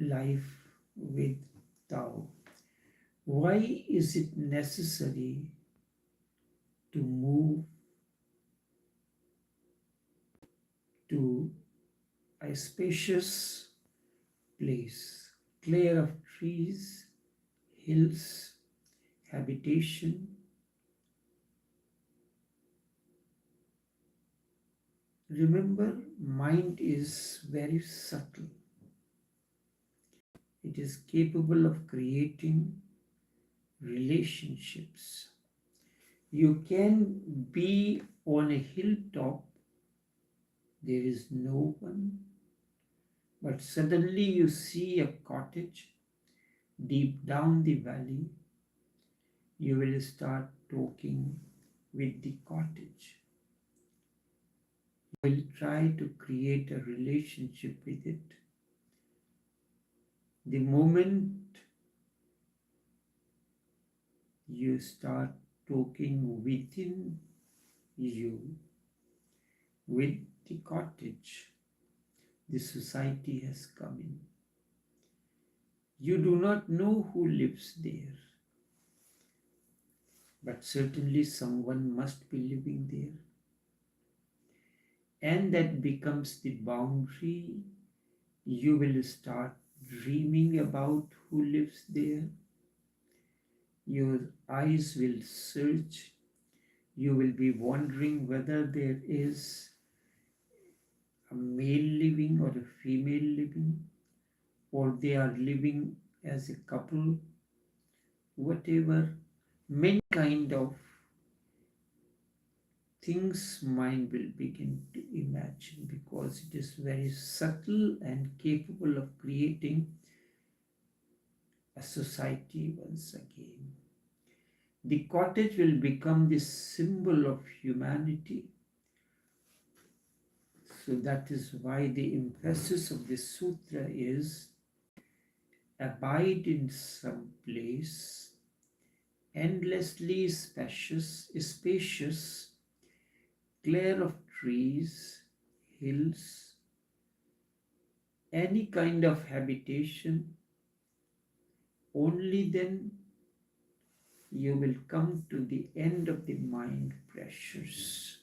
life with Tao. Why is it necessary to move to a spacious place, clear of trees, hills, habitation? Remember, mind is very subtle. It is capable of creating relationships. You can be on a hilltop, there is no one, but suddenly you see a cottage deep down the valley. You will start talking with the cottage. You will try to create a relationship with it. The moment you start talking within you with the cottage, the society has come in. You do not know who lives there, but certainly someone must be living there. And that becomes the boundary. You will start dreaming about who lives there. Your eyes will search. You will be wondering whether there is a male living or a female living, or they are living as a couple, whatever. Many kind of things mind will begin to imagine, because it is very subtle and capable of creating a society once again. The cottage will become the symbol of humanity. So that is why the emphasis of this sutra is abide in some place, endlessly spacious, clear of trees, hills, any kind of habitation. Only then you will come to the end of the mind pressures.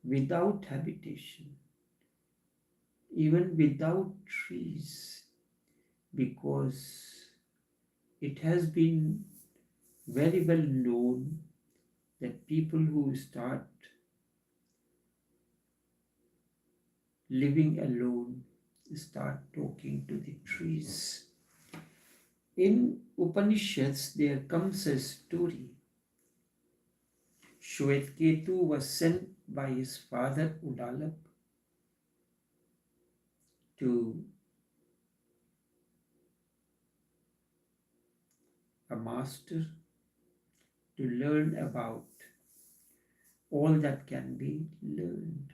Without habitation, even without trees, because it has been very well known that people who start living alone start talking to the trees. In Upanishads, there comes a story. Shwetketu was sent by his father Udalak to a master to learn about all that can be learned.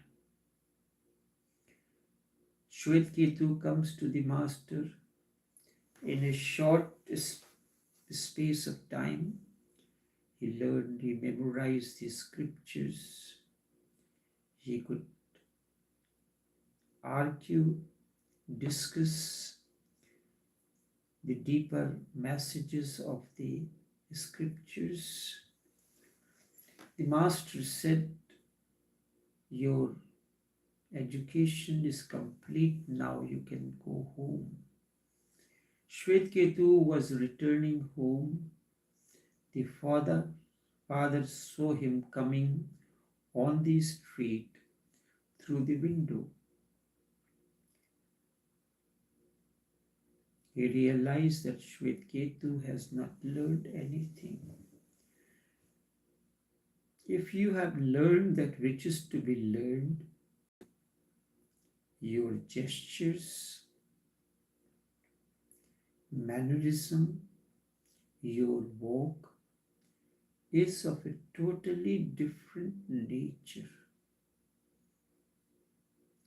Shwetketu comes to the master in a short space of time. He learned, he memorized the scriptures. He could argue, discuss the deeper messages of the scriptures. The master said, your education is complete, now you can go home. Shwetketu was returning home. The father saw him coming on the street through the window. He realized that Shwetketu has not learned anything. If you have learned that which is to be learned, your gestures, mannerism, your walk is of a totally different nature.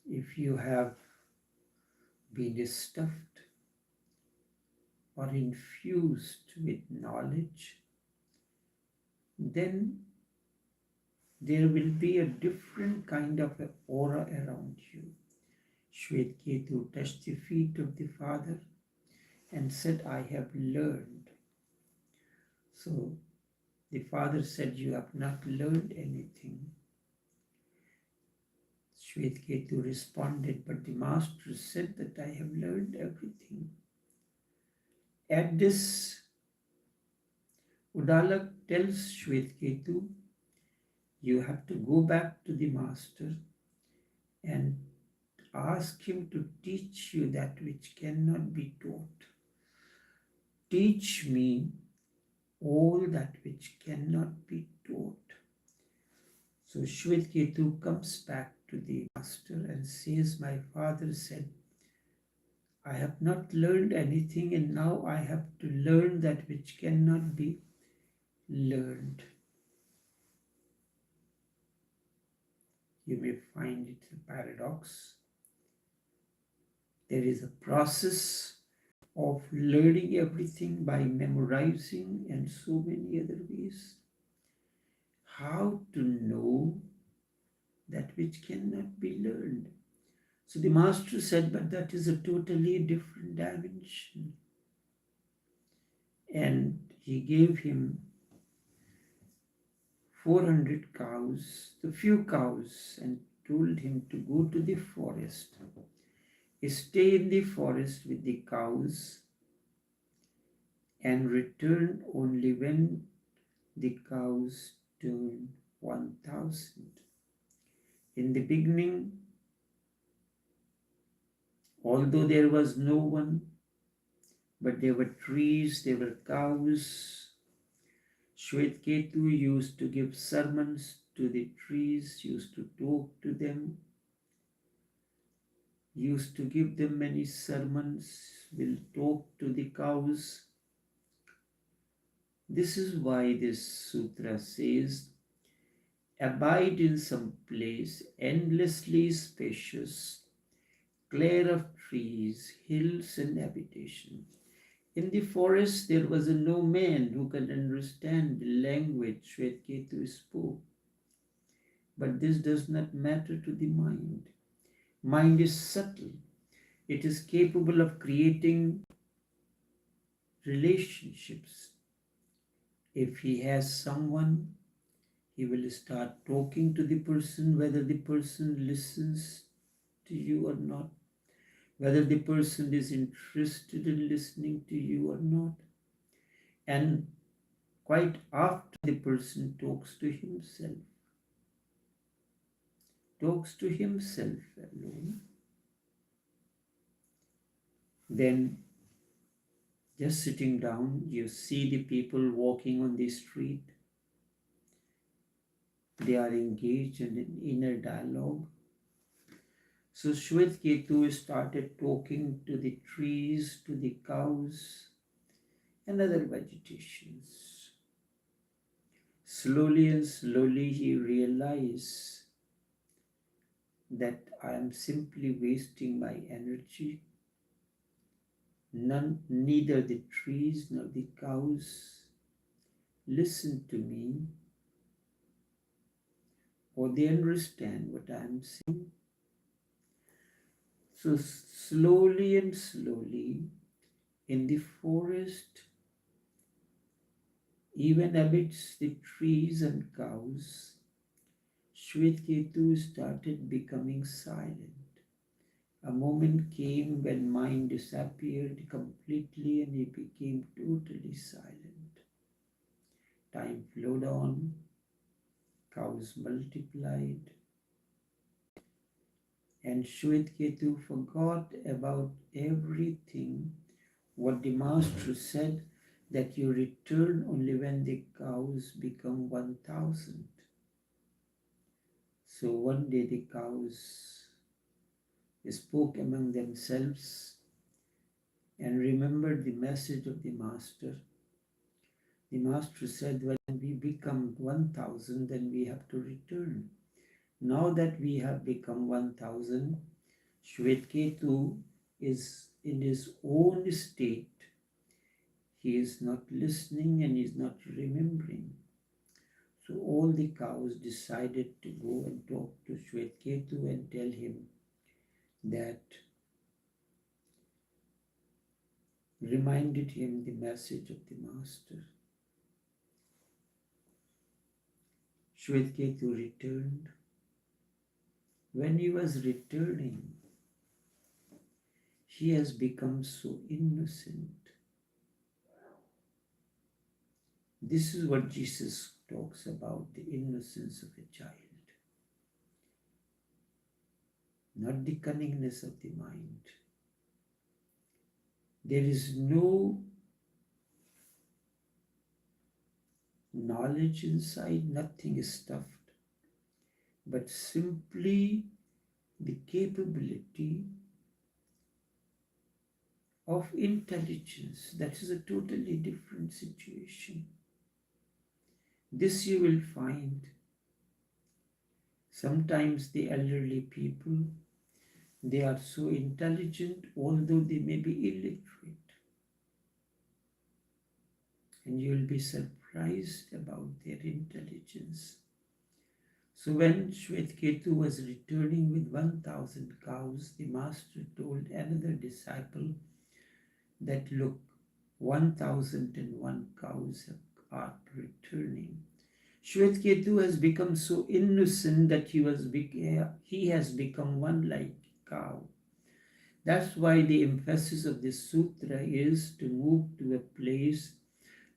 If you have been stuffed or infused with knowledge, then there will be a different kind of a aura around you. Shvetketu touched the feet of the father and said, I have learned. So the father said, you have not learned anything. Shvetketu responded, but the master said that I have learned everything. At this, Udalak tells Shvetketu, you have to go back to the master and ask him to teach you that which cannot be taught. Teach me all that which cannot be taught. So Shvetketu comes back to the master and says, my father said, I have not learned anything and now I have to learn that which cannot be learned. You may find it a paradox. There is a process of learning everything by memorizing and so many other ways. How to know that which cannot be learned? So the master said, but that is a totally different dimension. And he gave him 400 cows, the few cows, and told him to go to the forest. Stay in the forest with the cows and return only when the cows turn 1,000. In the beginning, although there was no one, but there were trees, there were cows, Shvetketu used to give sermons to the trees, used to talk to them, used to give them many sermons, will talk to the cows. This is why this sutra says, abide in some place endlessly spacious, clear of trees, hills and habitation. In the forest there was no man who could understand the language Shvetketu spoke. But this does not matter to the mind. Mind is subtle. It is capable of creating relationships. If he has someone, he will start talking to the person, whether the person listens to you or not, whether the person is interested in listening to you or not. And quite after the person talks to himself alone, then just sitting down, you see the people walking on the street. They are engaged in an inner dialogue. So Shvetketu started talking to the trees, to the cows, and other vegetations. Slowly and slowly he realized that I am simply wasting my energy. Neither the trees nor the cows listen to me, or they understand what I am saying. So slowly and slowly, in the forest, even amidst the trees and cows, Shvetketu started becoming silent. A moment came when mind disappeared completely and he became totally silent. Time flowed on, cows multiplied, and Shvetketu forgot about everything what the master said, that you return only when the cows become 1,000. So one day the cows spoke among themselves and remembered the message of the master. The master said, when we become 1,000, then we have to return. Now that we have become 1,000, Shvetketu is in his own state. He is not listening and he is not remembering. So all the cows decided to go and talk to Shvetketu and tell him that, reminded him the message of the master. Shvetketu returned. When he was returning, he has become so innocent. This is what Jesus talks about, the innocence of a child, not the cunningness of the mind. There is no knowledge inside, nothing is stuffed, but simply the capability of intelligence. That is a totally different situation. This you will find sometimes the elderly people, they are so intelligent although they may be illiterate. And you will be surprised about their intelligence. So when Shvetketu was returning with 1,000 cows, the master told another disciple that, look, 1,001 cows are returning. Shvetketu has become so innocent that he has become one like cow. That's why the emphasis of this sutra is to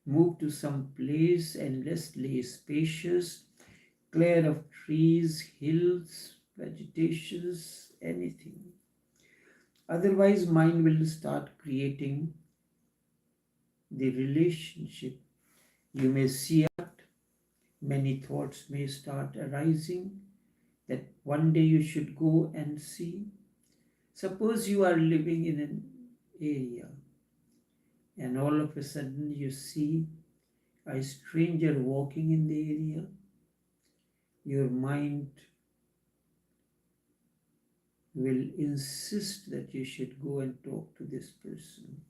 move to some place endlessly spacious, clear of trees, hills, vegetations, anything. Otherwise, mind will start creating the relationship. You may see out, many thoughts may start arising that one day you should go and see. Suppose you are living in an area and all of a sudden you see a stranger walking in the area. Your mind will insist that you should go and talk to this person.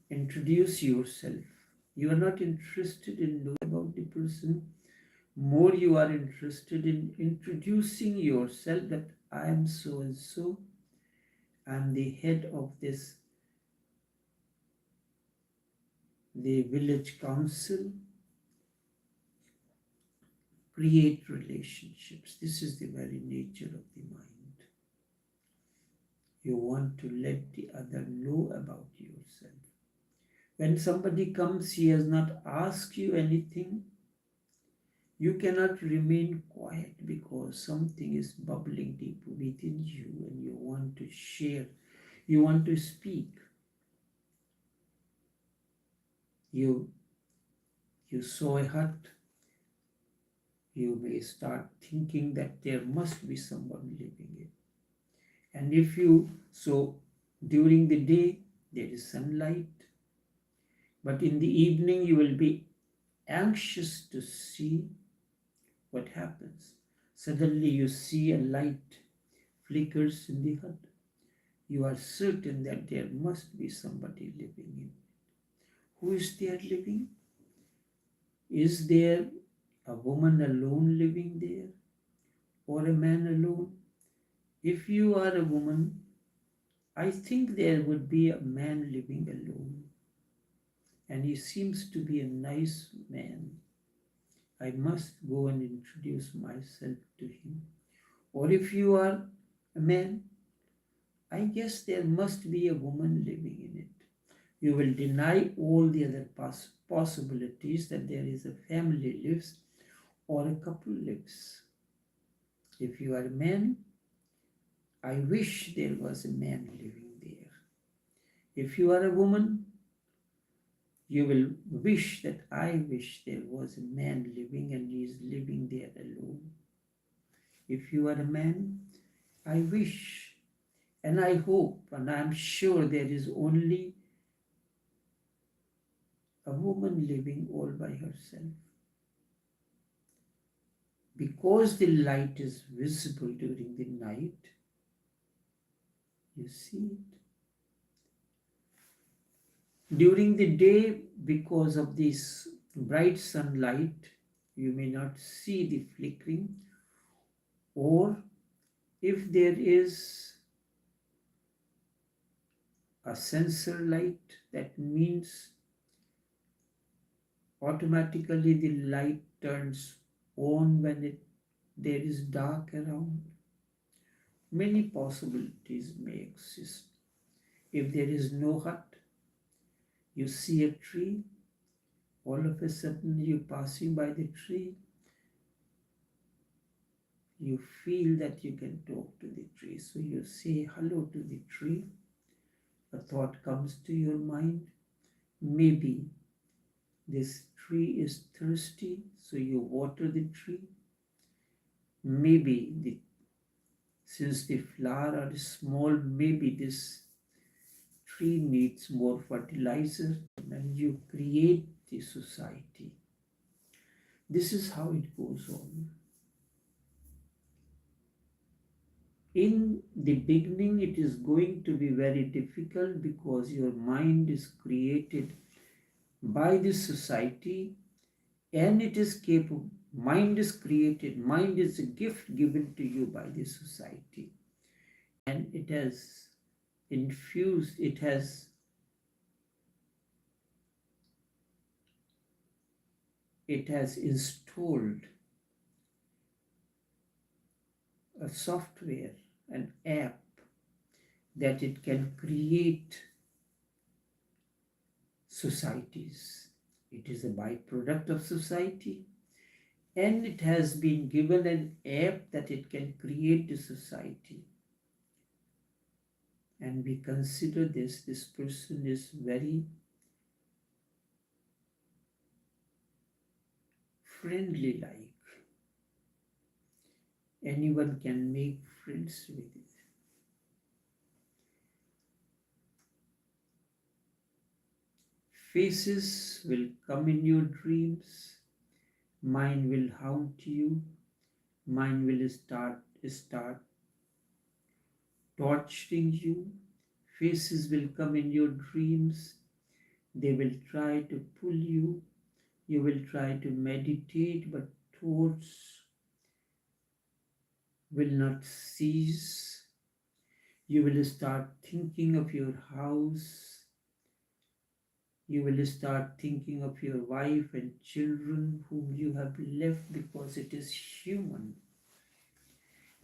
Introduce yourself. You are not interested in knowing about the person. More you are interested in introducing yourself that I am so and so. I am the head of the village council. Create relationships. This is the very nature of the mind. You want to let the other know about yourself. When somebody comes, he has not asked you anything, you cannot remain quiet because something is bubbling deep within you and you want to share, you want to speak. You saw a hut, you may start thinking that there must be someone living it. And so during the day there is sunlight, but in the evening you will be anxious to see what happens. Suddenly you see a light flickers in the hut. You are certain that there must be somebody living in it. Who is there living? Is there a woman alone living there or a man alone? If you are a woman, I think there would be a man living alone, and he seems to be a nice man. I must go and introduce myself to him. Or if you are a man, I guess there must be a woman living in it. You will deny all the other possibilities that there is a family lives or a couple lives. If you are a man, I wish there was a man living there. If you are a woman, you will wish that I wish there was a man living and he is living there alone. If you are a man, I wish and I hope and I am sure there is only a woman living all by herself. Because the light is visible during the night, you see it. During the day, because of this bright sunlight, You may not see the flickering, or if there is a sensor light, that means automatically the light turns on when there is dark around. Many possibilities may exist. If there is no hut, you see a tree, all of a sudden you passing by the tree, you feel that you can talk to the tree. So you say hello to the tree. A thought comes to your mind. Maybe this tree is thirsty, so you water the tree. Maybe since the flower are small, maybe this tree needs more fertilizer, and you create the society. This is how it goes on. In the beginning, it is going to be very difficult because your mind is created by this society, and it is capable. Mind is created, mind is a gift given to you by this society, and it has infused, it has installed a software, an app, that it can create societies. It is a byproduct of society, and it has been given an app that it can create the society. And we consider this person is very friendly, like anyone can make friends with it. Faces will come in your dreams, mind will haunt you, mind will start torturing you. Faces will come in your dreams, they will try to pull you, you will try to meditate, but thoughts will not cease. You will start thinking of your house, you will start thinking of your wife and children whom you have left, because it is human.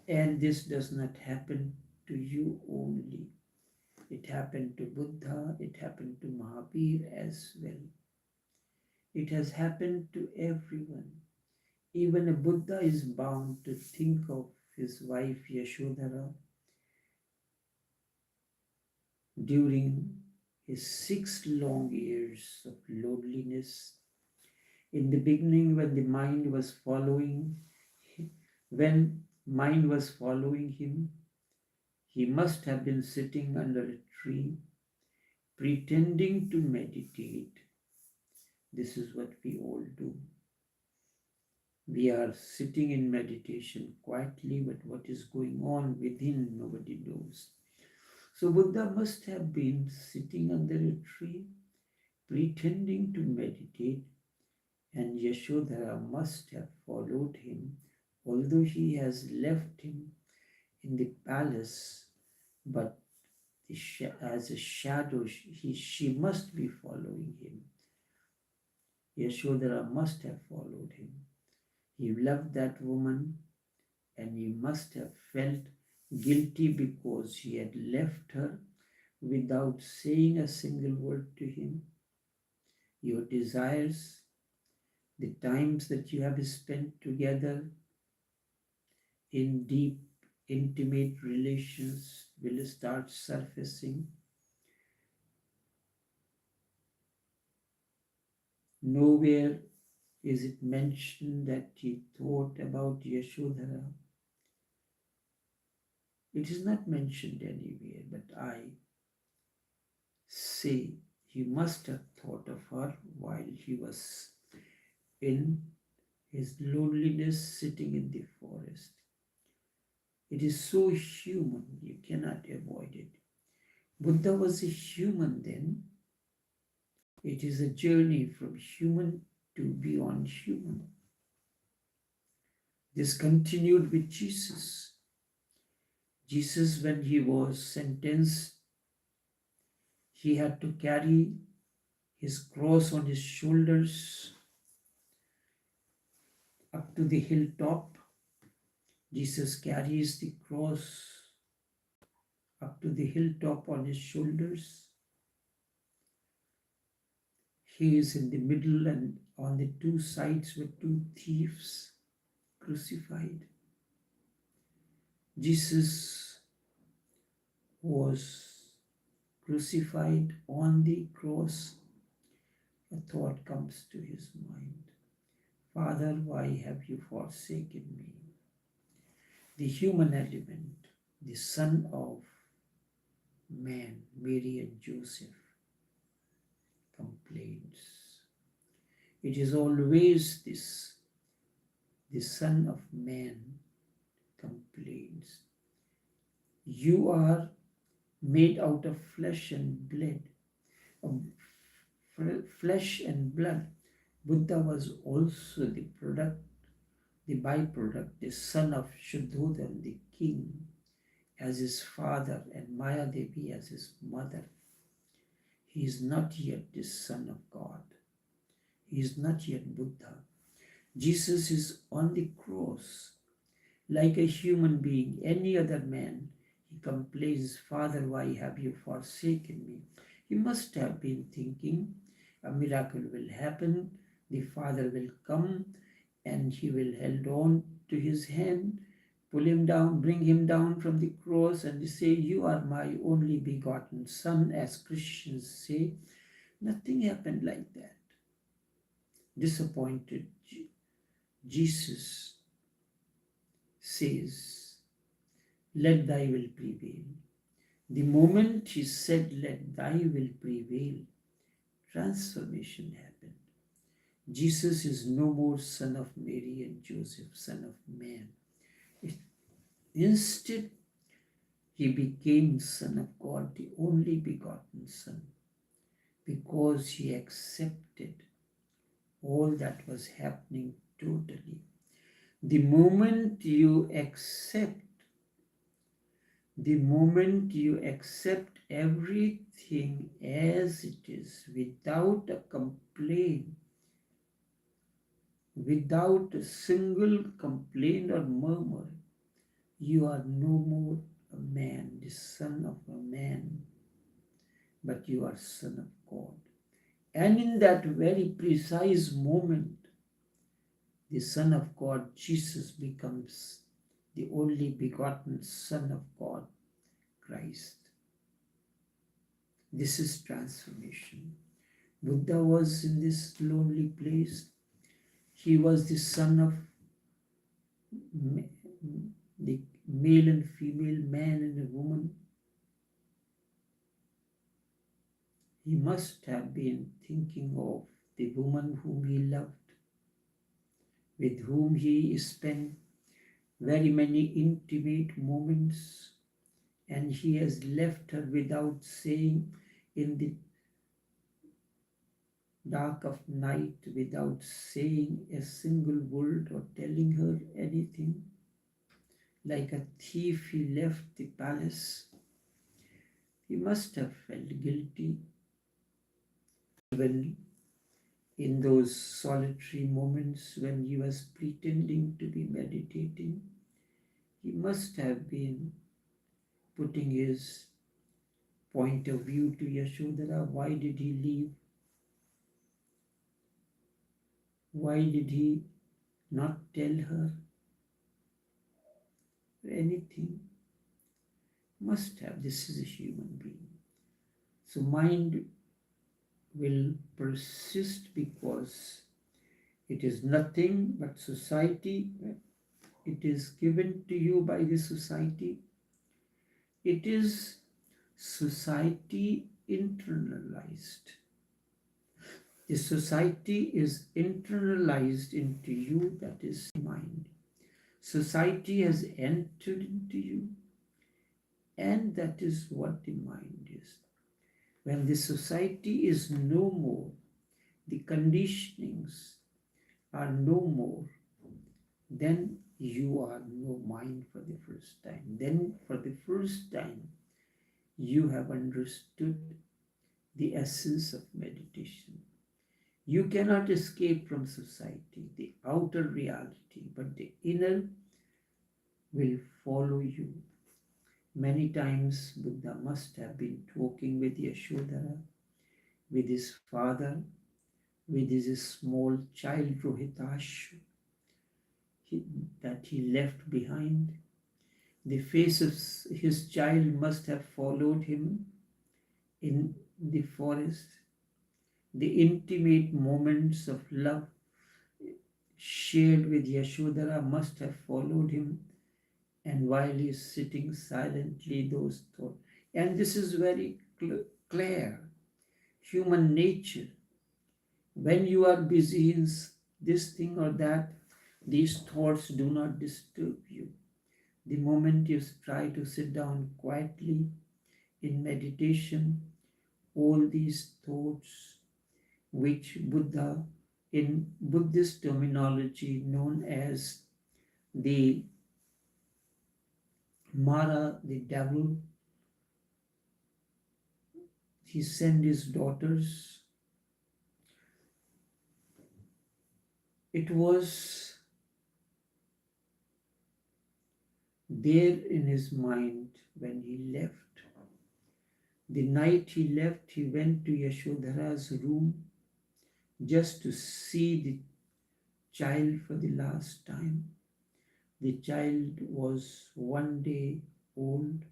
And this does not happen to you only. It happened to Buddha, it happened to Mahavir as well. It has happened to everyone. Even a Buddha is bound to think of his wife Yashodhara during his 6 long years of loneliness. In the beginning, when mind was following him, he must have been sitting under a tree, pretending to meditate. This is what we all do. We are sitting in meditation quietly, but what is going on within, nobody knows. So Buddha must have been sitting under a tree, pretending to meditate, and Yashodhara must have followed him, although he has left him in the palace, but as a shadow, she must be following him. Yashodhara must have followed him. He loved that woman, and he must have felt guilty because he had left her without saying a single word to him. Your desires, the times that you have spent together in deep, intimate relations will start surfacing. Nowhere is it mentioned that he thought about Yashodhara. It is not mentioned anywhere, but I say he must have thought of her while he was in his loneliness sitting in the forest. It is so human, you cannot avoid it. Buddha was a human then. It is a journey from human to beyond human. This continued with Jesus. Jesus, when he was sentenced, he had to carry his cross on his shoulders up to the hilltop. Jesus carries the cross up to the hilltop on his shoulders. He is in the middle, and on the two sides were two thieves crucified. Jesus was crucified on the cross. A thought comes to his mind. Father, why have you forsaken me? The human element, the Son of Man, Mary and Joseph, complains. It is always this, the Son of Man complains. You are made out of flesh and blood. Flesh and blood. Buddha was also the product, the byproduct, the son of Shuddhodhan, the king, as his father, and Maya Devi as his mother. He is not yet the Son of God. He is not yet Buddha. Jesus is on the cross like a human being, any other man. He complains, Father, why have you forsaken me? He must have been thinking, a miracle will happen, the Father will come, and he will hold on to his hand, pull him down, bring him down from the cross, and say, you are my only begotten Son, as Christians say. Nothing happened like that. Disappointed, Jesus says, let thy will prevail. The moment he said, let thy will prevail, transformation happened. Jesus is no more Son of Mary and Joseph, Son of Man. Instead, he became Son of God, the only begotten Son, because he accepted all that was happening totally. The moment you accept everything as it is, without a complaint, without a single complaint or murmur, you are no more a man, the son of a man, but you are Son of God. And in that very precise moment, the Son of God, Jesus, becomes the only begotten Son of God, Christ. This is transformation. Buddha was in this lonely place. He was the son of the male and female, man and a woman. He must have been thinking of the woman whom he loved, with whom he spent very many intimate moments, and he has left her without saying, in the dark of night, without saying a single word or telling her anything. Like a thief, he left the palace. He must have felt guilty. Even in those solitary moments when he was pretending to be meditating, he must have been putting his point of view to Yashodhara. Why did he leave? Why did he not tell her anything? Must have. This is a human being. So mind will persist because it is nothing but society. It is given to you by the society. It is society internalized. The society is internalized into you, that is mind. Society has entered into you, and that is what the mind is. When the society is no more, the conditionings are no more, then you are no mind for the first time. Then, for the first time, you have understood the essence of meditation. You cannot escape from society, the outer reality, but the inner will follow you. Many times, Buddha must have been talking with Yashodhara, with his father, with his small child Rohitashu that he left behind. The face of his child must have followed him in the forest. The intimate moments of love shared with Yashodhara must have followed him, and while he is sitting silently, those thoughts. And this is very clear. Human nature. When you are busy in this thing or that, these thoughts do not disturb you. The moment you try to sit down quietly in meditation, all these thoughts, which Buddha, in Buddhist terminology known as the Mara, the devil, he sent his daughters. It was there in his mind when he left. The night he left, he went to Yashodhara's room just to see the child for the last time. The child was 1 day old.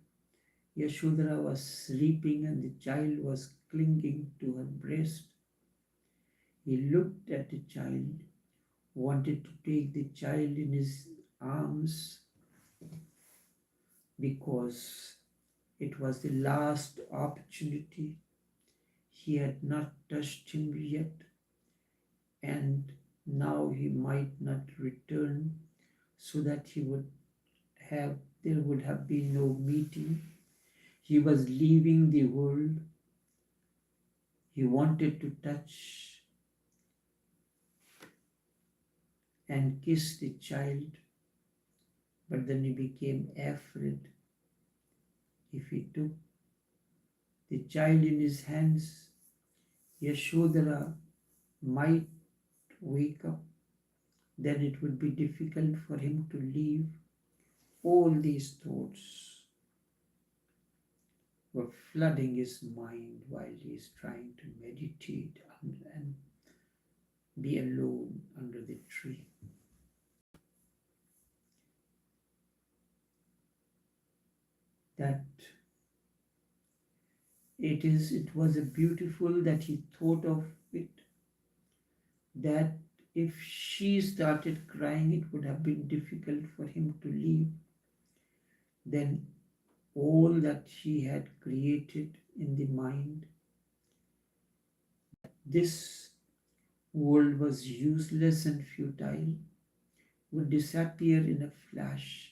Yashodhara was sleeping and the child was clinging to her breast. He looked at the child, wanted to take the child in his arms because it was the last opportunity. He had not touched him yet, and now he might not return, so that there would have been no meeting. He was leaving the world. He wanted to touch and kiss the child, but then he became afraid. If he took the child in his hands, Yashodhara might wake up. Then it would be difficult for him to leave. All these thoughts were flooding his mind while he is trying to meditate and be alone under the tree. That it was a beautiful that he thought of it, that if she started crying, it would have been difficult for him to leave. Then all that he had created in the mind, this world was useless and futile, would disappear in a flash.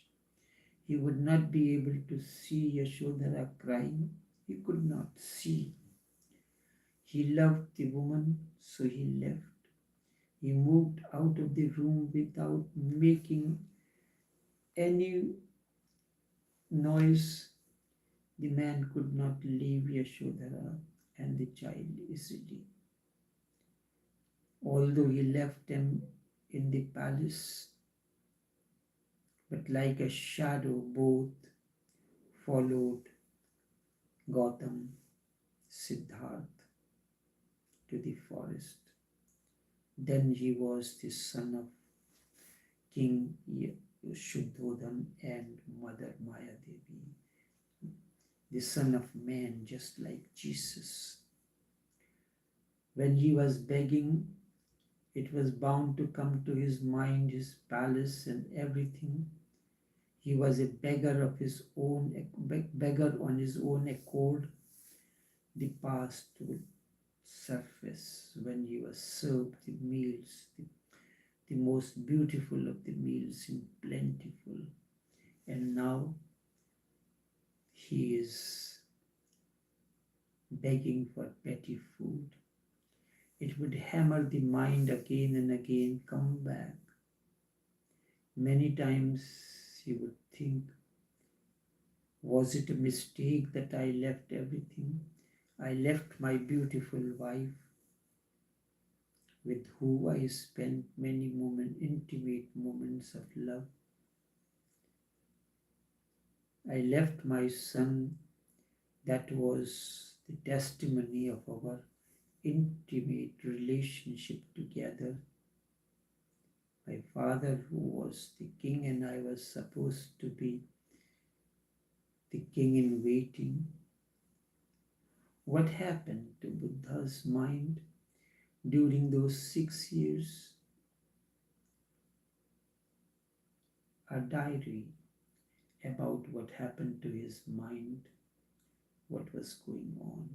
He would not be able to see Yashodhara crying. He could not see. He loved the woman, so he left. He moved out of the room without making any noise. The man could not leave Yashodhara and the child easily. Although he left them in the palace, but like a shadow, both followed Gautam, Siddhartha to the forest. Then he was the son of King Shuddhodhan and Mother Maya Devi, the son of man, just like Jesus. When he was begging, it was bound to come to his mind, his palace and everything. He was a beggar on his own accord. The past would surface when he was served the meals, the most beautiful of the meals in plentiful. And now he is begging for petty food. It would hammer the mind again and again, come back. Many times you would think, was it a mistake that I left everything? I left my beautiful wife with who I spent many intimate moments of love. I left my son that was the testimony of our intimate relationship together. My father, who was the king, and I was supposed to be the king in waiting. What happened to Buddha's mind during those 6 years? A diary about what happened to his mind, what was going on.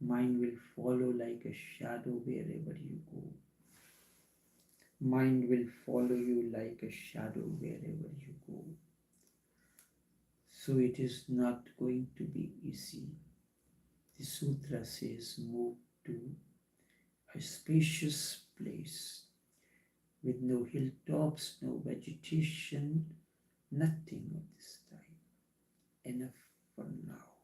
Mind will follow like a shadow wherever you go. Mind will follow you like a shadow wherever you go. So it is not going to be easy. The sutra says move to a spacious place with no hilltops, no vegetation, nothing of this type. Enough for now.